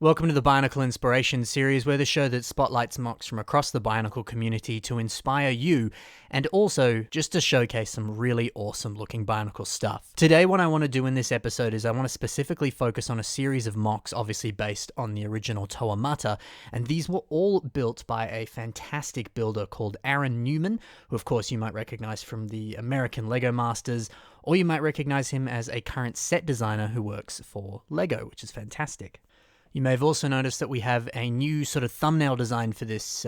Welcome to the Bionicle Inspiration series, where the show that spotlights mocks from across the Bionicle community to inspire you, and also just to showcase some really awesome looking Bionicle stuff. Today, what I want to do in this episode is I want to specifically focus on a series of mocks, obviously based on the original Toa Mata, and these were all built by a fantastic builder called Aaron Newman, who of course you might recognize from the American Lego Masters, or you might recognize him as a current set designer who works for Lego, which is fantastic. You may have also noticed that we have a new sort of thumbnail design for this,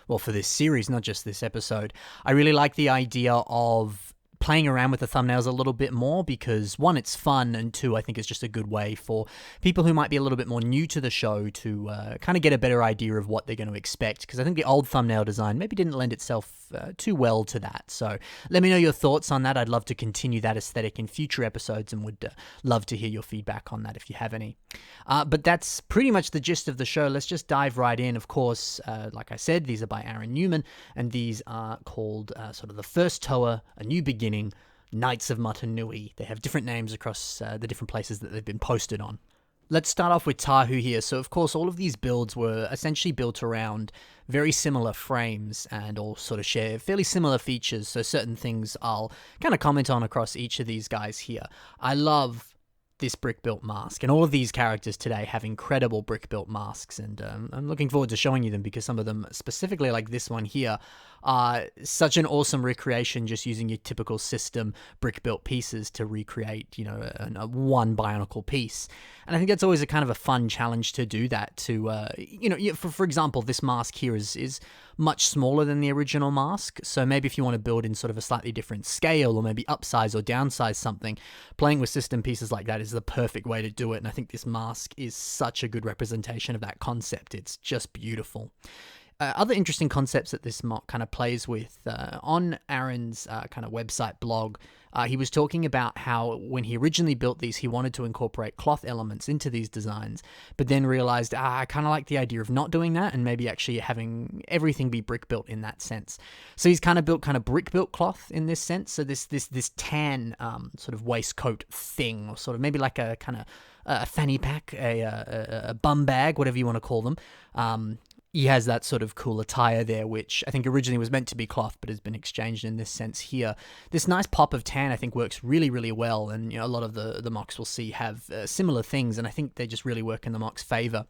for this series, not just this episode. I really like the idea of playing around with the thumbnails a little bit more because, one, it's fun, and two, I think it's just a good way for people who might be a little bit more new to the show to kind of get a better idea of what they're going to expect, because I think the old thumbnail design maybe didn't lend itself too well to that. So let me know your thoughts on that. I'd love to continue that aesthetic in future episodes and would love to hear your feedback on that if you have any. But that's pretty much the gist of the show. Let's just dive right in. Of course, like I said, these are by Aaron Newman, and these are called sort of the first Toa, A New Beginning, Knights of Matanui. They have different names across the different places that they've been posted on. Let's start off with Tahu here. So of course all of these builds were essentially built around very similar frames and all sort of share fairly similar features, so certain things I'll kind of comment on across each of these guys here. I love this brick-built mask, and all of these characters today have incredible brick-built masks, and I'm looking forward to showing you them because some of them, specifically like this one here, are such an awesome recreation, just using your typical system brick-built pieces to recreate, a one Bionicle piece. And I think that's always a kind of a fun challenge to do that, to, for example, this mask here is much smaller than the original mask, so maybe if you want to build in sort of a slightly different scale, or maybe upsize or downsize something, playing with system pieces like that is the perfect way to do it, and I think this mask is such a good representation of that concept. It's just beautiful. Other interesting concepts that this mock kind of plays with, on Aaron's kind of website blog, he was talking about how when he originally built these, he wanted to incorporate cloth elements into these designs, but then realized, I kind of like the idea of not doing that and maybe actually having everything be brick built in that sense. So he's kind of built brick built cloth in this sense. So this tan sort of waistcoat thing, or sort of maybe like a kind of a fanny pack, a bum bag, whatever you want to call them. He has that sort of cool attire there, which I think originally was meant to be cloth, but has been exchanged in this sense here. This nice pop of tan, I think, works really, really well, and a lot of the mocks we'll see have similar things, and I think they just really work in the mock's favor.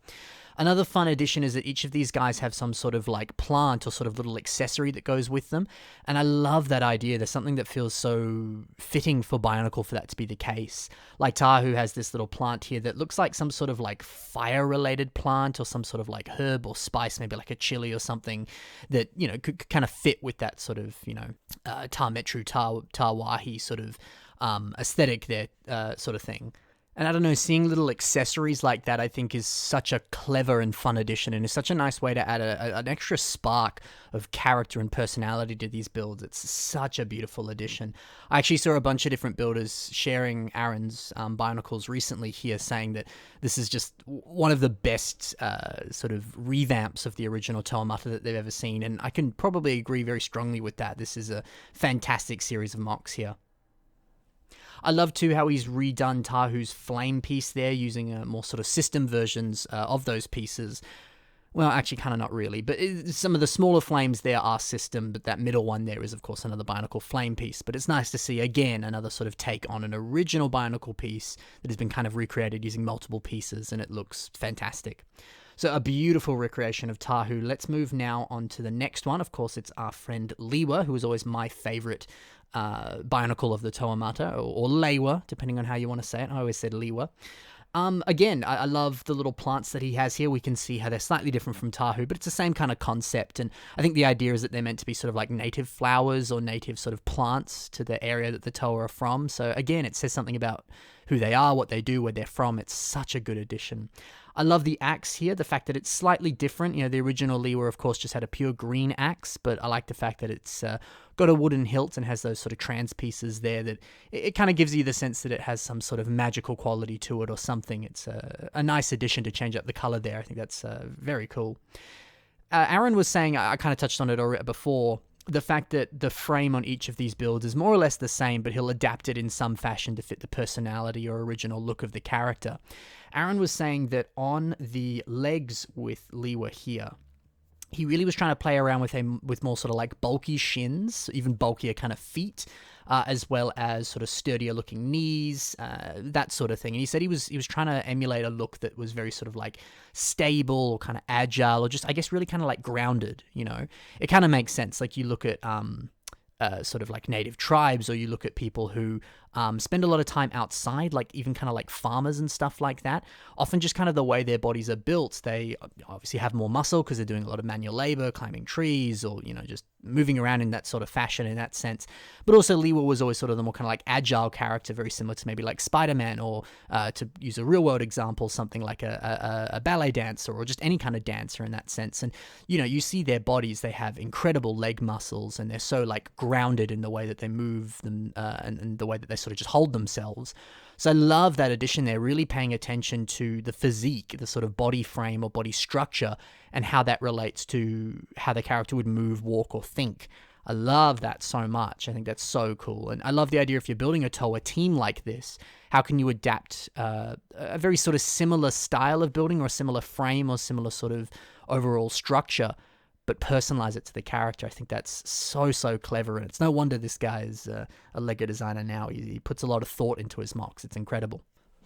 Another fun addition is that each of these guys have some sort of like plant or sort of little accessory that goes with them, and I love that idea. There's something that feels so fitting for Bionicle for that to be the case. Like Tahu has this little plant here that looks like some sort of like fire-related plant, or some sort of like herb or spice, maybe like a chili or something that, could kind of fit with that sort of, Tametru, Tawahi sort of aesthetic there, sort of thing. And I don't know, seeing little accessories like that I think is such a clever and fun addition, and is such a nice way to add an extra spark of character and personality to these builds. It's such a beautiful addition. I actually saw a bunch of different builders sharing Aaron's Bionicles recently here, saying that this is just one of the best sort of revamps of the original Toa Mata that they've ever seen, and I can probably agree very strongly with that. This is a fantastic series of mocks here. I love too how he's redone Tahu's flame piece there, using more sort of system versions of those pieces. Well, actually kind of not really, but some of the smaller flames there are system, but that middle one there is of course another Bionicle flame piece. But it's nice to see again another sort of take on an original Bionicle piece that has been kind of recreated using multiple pieces, and it looks fantastic. So a beautiful recreation of Tahu. Let's move now on to the next one. Of course, it's our friend Lewa, who is always my favorite Bionicle of the Toa Mata, or Lewa, depending on how you want to say it. I always said Lewa. Again, I love the little plants that he has here. We can see how they're slightly different from Tahu, but it's the same kind of concept. And I think the idea is that they're meant to be sort of like native flowers or native sort of plants to the area that the Toa are from. So again, it says something about who they are, what they do, where they're from. It's such a good addition. I love the axe here, the fact that it's slightly different. The original Lewa, of course, just had a pure green axe, but I like the fact that it's got a wooden hilt and has those sort of trans pieces there that it kind of gives you the sense that it has some sort of magical quality to it or something. It's a nice addition to change up the color there. I think that's very cool. Aaron was saying, I kind of touched on it already before, the fact that the frame on each of these builds is more or less the same, but he'll adapt it in some fashion to fit the personality or original look of the character. Aaron was saying that on the legs with Lewa here, he really was trying to play around with more sort of like bulky shins, even bulkier kind of feet, as well as sort of sturdier looking knees, that sort of thing. And he said he was trying to emulate a look that was very sort of like stable or kind of agile, or just, I guess, really kind of like grounded, you know. It kind of makes sense. Like you look at sort of like native tribes, or you look at people who spend a lot of time outside, like even kind of like farmers and stuff like that. Often just kind of the way their bodies are built, they obviously have more muscle because they're doing a lot of manual labor, climbing trees, or, you know, just moving around in that sort of fashion in that sense. But also Lewa was always sort of the more kind of like agile character, very similar to maybe like Spider-Man, or to use a real world example, something like a ballet dancer, or just any kind of dancer in that sense. And, you know, you see their bodies, they have incredible leg muscles, and they're so like grounded in the way that they move them, and the way that they sort of just hold themselves. So I love that addition there, really paying attention to the physique, the sort of body frame or body structure, and how that relates to how the character would move, walk, or think. I love that so much. I think that's so cool. And I love the idea, if you're building a Toa team like this, how can you adapt a very sort of similar style of building, or a similar frame, or similar sort of overall structure, but personalize it to the character? I think that's so clever, and it's no wonder this guy is a LEGO designer now. He puts a lot of thought into his mocks. It's incredible.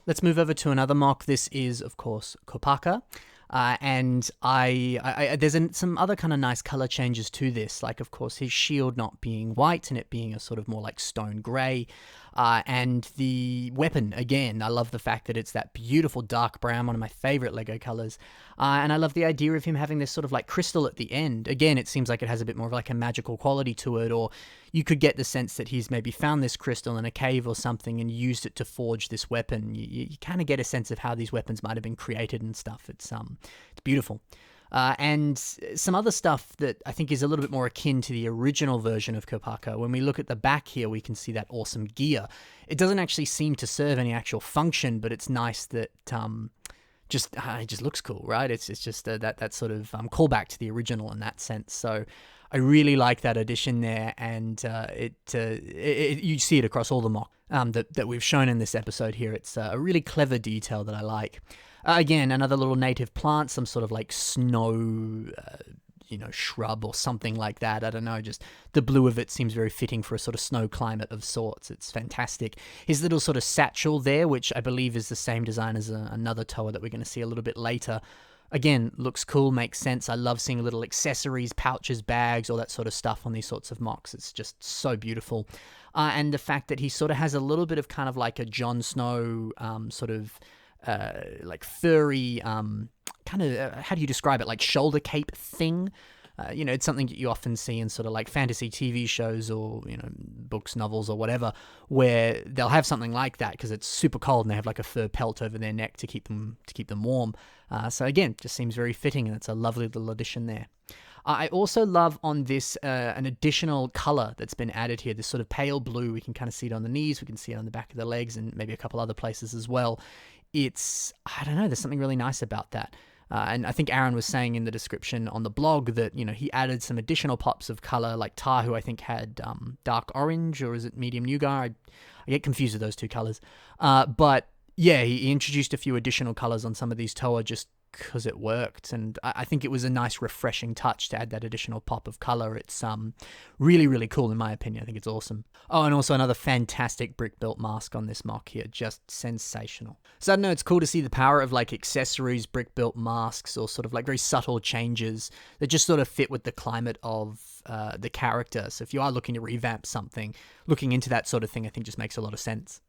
Let's move over to another mock. This is, of course, Kopaka. And there's some other kind of nice color changes to this, like, of course, his shield not being white and it being a sort of more like stone gray. And the weapon, again, I love the fact that it's that beautiful dark brown, one of my favorite LEGO colors. And I love the idea of him having this sort of like crystal at the end. Again, it seems like it has a bit more of like a magical quality to it, or you could get the sense that he's maybe found this crystal in a cave or something and used it to forge this weapon. You kind of get a sense of how these weapons might have been created and stuff. It's beautiful. And some other stuff that I think is a little bit more akin to the original version of Kopaka. When we look at the back here, we can see that awesome gear. It doesn't actually seem to serve any actual function, but it's nice that it just looks cool, right? It's just that sort of callback to the original in that sense. So I really like that addition there, and you see it across all the mock that we've shown in this episode here. It's a really clever detail that I like. Again, another little native plant, some sort of like snow, shrub or something like that. I don't know, just the blue of it seems very fitting for a sort of snow climate of sorts. It's fantastic. His little sort of satchel there, which I believe is the same design as another Toa that we're going to see a little bit later. Again, looks cool, makes sense. I love seeing little accessories, pouches, bags, all that sort of stuff on these sorts of mocks. It's just so beautiful. And the fact that he sort of has a little bit of kind of like a Jon Snow sort of like furry, kind of, how do you describe it? Like shoulder cape thing. It's something that you often see in sort of like fantasy TV shows, or, books, novels, or whatever, where they'll have something like that because it's super cold and they have like a fur pelt over their neck to keep them warm. So again, just seems very fitting, and it's a lovely little addition there. I also love on this an additional color that's been added here, this sort of pale blue. We can kind of see it on the knees, we can see it on the back of the legs, and maybe a couple other places as well. I don't know, there's something really nice about that. And I think Aaron was saying in the description on the blog that, he added some additional pops of color, like Tahu, I think, had dark orange, or is it medium nougat? I get confused with those two colors. But yeah, he introduced a few additional colors on some of these Toa just because it worked, and I think it was a nice refreshing touch to add that additional pop of color. It's really, really cool in my opinion. I think it's awesome. Oh, and also another fantastic brick built mask on this mock here, just sensational. So I don't know, it's cool to see the power of like accessories, brick built masks, or sort of like very subtle changes that just sort of fit with the climate of the character. So if you are looking to revamp something, looking into that sort of thing I think just makes a lot of sense.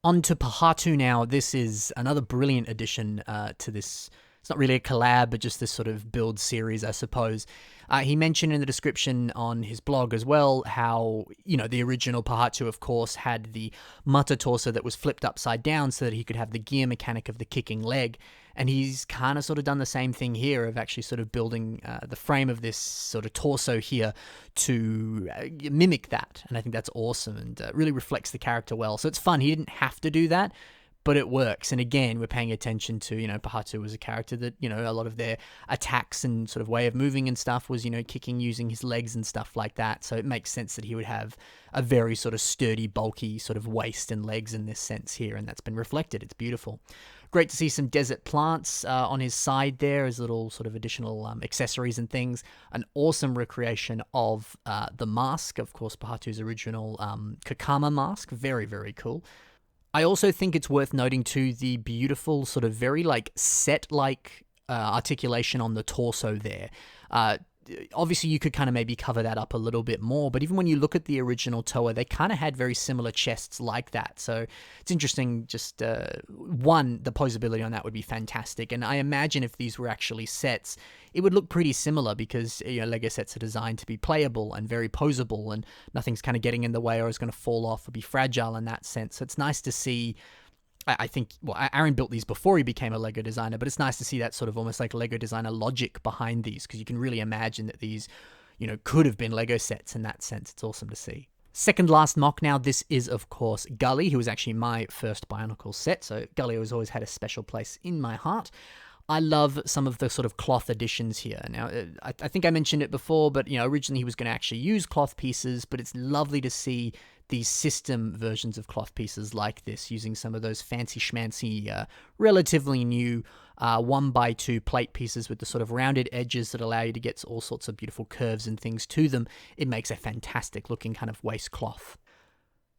On to Pohatu now. This is another brilliant addition to this. It's not really a collab, but just this sort of build series, I suppose. He mentioned in the description on his blog as well how, the original Pohatu, of course, had the Mata torso that was flipped upside down so that he could have the gear mechanic of the kicking leg. And he's kind of sort of done the same thing here, of actually sort of building the frame of this sort of torso here to mimic that. And I think that's awesome, and really reflects the character well. So it's fun. He didn't have to do that, but it works. And again, we're paying attention to, Pohatu was a character that, a lot of their attacks and sort of way of moving and stuff was, kicking using his legs and stuff like that. So it makes sense that he would have a very sort of sturdy, bulky sort of waist and legs in this sense here, and that's been reflected. It's beautiful. Great to see some desert plants on his side there as little sort of additional accessories and things. An awesome recreation of the mask, of course, Pohatu's original Kakama mask. Very, very cool. I also think it's worth noting too the beautiful sort of very set-like articulation on the torso there. Obviously, you could kind of maybe cover that up a little bit more, but even when you look at the original Toa, they kind of had very similar chests like that. So it's interesting, just one, the posability on that would be fantastic. And I imagine if these were actually sets, it would look pretty similar because Lego sets are designed to be playable and very posable, and nothing's kind of getting in the way or is going to fall off or be fragile in that sense. So it's nice to see. I think, Aaron built these before he became a Lego designer, but it's nice to see that sort of almost like Lego designer logic behind these, because you can really imagine that these, could have been Lego sets in that sense. It's awesome to see. Second last mock now, this is, of course, Gali, who was actually my first Bionicle set, so Gali has always had a special place in my heart. I love some of the sort of cloth additions here. Now, I think I mentioned it before, but, originally he was going to actually use cloth pieces, but it's lovely to see these system versions of cloth pieces like this, using some of those fancy schmancy, relatively new 1x2 plate pieces with the sort of rounded edges that allow you to get all sorts of beautiful curves and things to them. It makes a fantastic looking kind of waistcloth.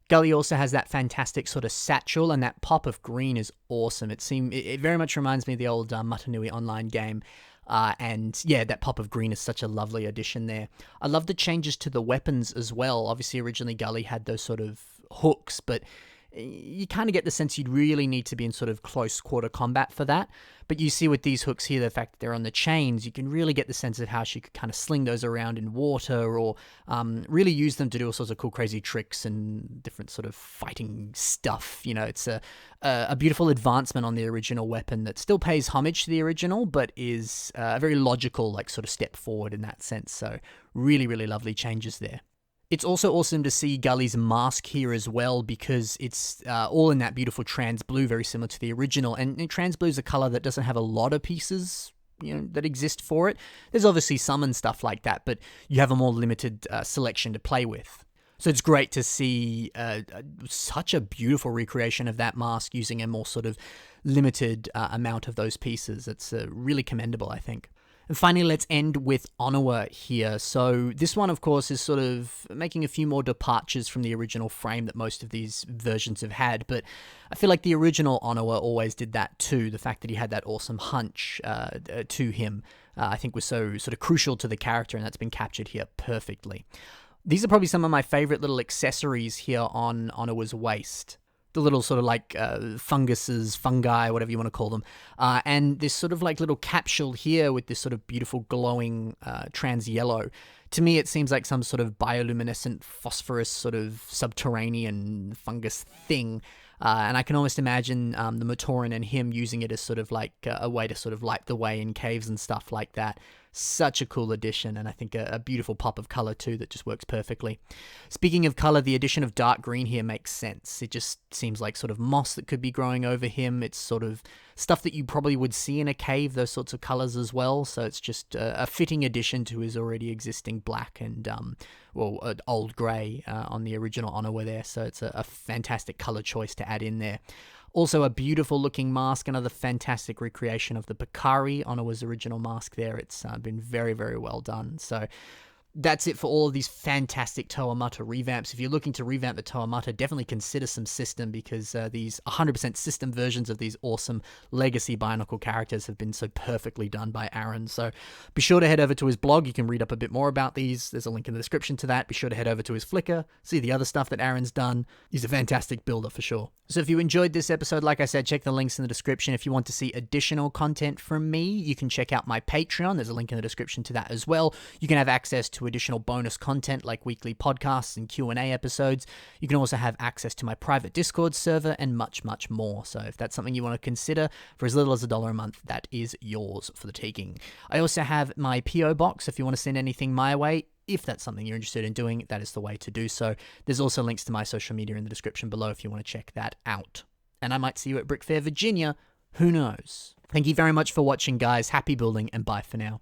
Gali also has that fantastic sort of satchel, and that pop of green is awesome. It very much reminds me of the old Matanui online game. And yeah, that pop of green is such a lovely addition there. I love the changes to the weapons as well. Obviously, originally Gali had those sort of hooks, but you kind of get the sense you'd really need to be in sort of close quarter combat for that. But you see with these hooks here, the fact that they're on the chains, you can really get the sense of how she could kind of sling those around in water, or really use them to do all sorts of cool, crazy tricks and different sort of fighting stuff. It's a beautiful advancement on the original weapon that still pays homage to the original, but is a very logical, sort of step forward in that sense. So really, really lovely changes there. It's also awesome to see Gully's mask here as well, because it's all in that beautiful trans blue, very similar to the original. And trans blue is a color that doesn't have a lot of pieces, that exist for it. There's obviously some and stuff like that, but you have a more limited selection to play with. So it's great to see such a beautiful recreation of that mask using a more sort of limited amount of those pieces. It's really commendable, I think. And finally, let's end with Onua here. So this one, of course, is sort of making a few more departures from the original frame that most of these versions have had, but I feel like the original Onua always did that too. The fact that he had that awesome hunch to him, I think was so sort of crucial to the character, and that's been captured here perfectly. These are probably some of my favorite little accessories here on Onua's waist. The little sort of fungi, whatever you want to call them. And this sort of little capsule here with this sort of beautiful glowing trans yellow. To me, it seems like some sort of bioluminescent phosphorus sort of subterranean fungus thing. And I can almost imagine the Matoran and him using it as sort of a way to sort of light the way in caves and stuff like that. Such a cool addition, and I think a beautiful pop of color too that just works perfectly. Speaking of color, the addition of dark green here makes sense. It just seems like sort of moss that could be growing over him. It's sort of stuff that you probably would see in a cave, those sorts of colors as well. So it's just a fitting addition to his already existing black and old gray on the original Onua there. So it's a fantastic color choice to add in there. Also a beautiful looking mask, another fantastic recreation of the Bakari, Onua's original mask there. It's been very, very well done. So that's it for all of these fantastic Toa Mata revamps. If you're looking to revamp the Toa Mata, definitely consider some system, because these 100% system versions of these awesome legacy Bionicle characters have been so perfectly done by Aaron. So be sure to head over to his blog. You can read up a bit more about these. There's a link in the description to that. Be sure to head over to his Flickr, see the other stuff that Aaron's done. He's a fantastic builder for sure. So if you enjoyed this episode, like I said, check the links in the description. If you want to see additional content from me, you can check out my Patreon. There's a link in the description to that as well. You can have access to additional bonus content like weekly podcasts and Q&A episodes. You can also have access to my private Discord server and much, much more. So if that's something you want to consider, for as little as $1 a month, that is yours for the taking. I also have my PO box if you want to send anything my way. If that's something you're interested in doing, that is the way to do so. There's also links to my social media in the description below if you want to check that out. and I might see you at Brick Fair, Virginia. Who knows? Thank you very much for watching, guys. Happy building, and bye for now.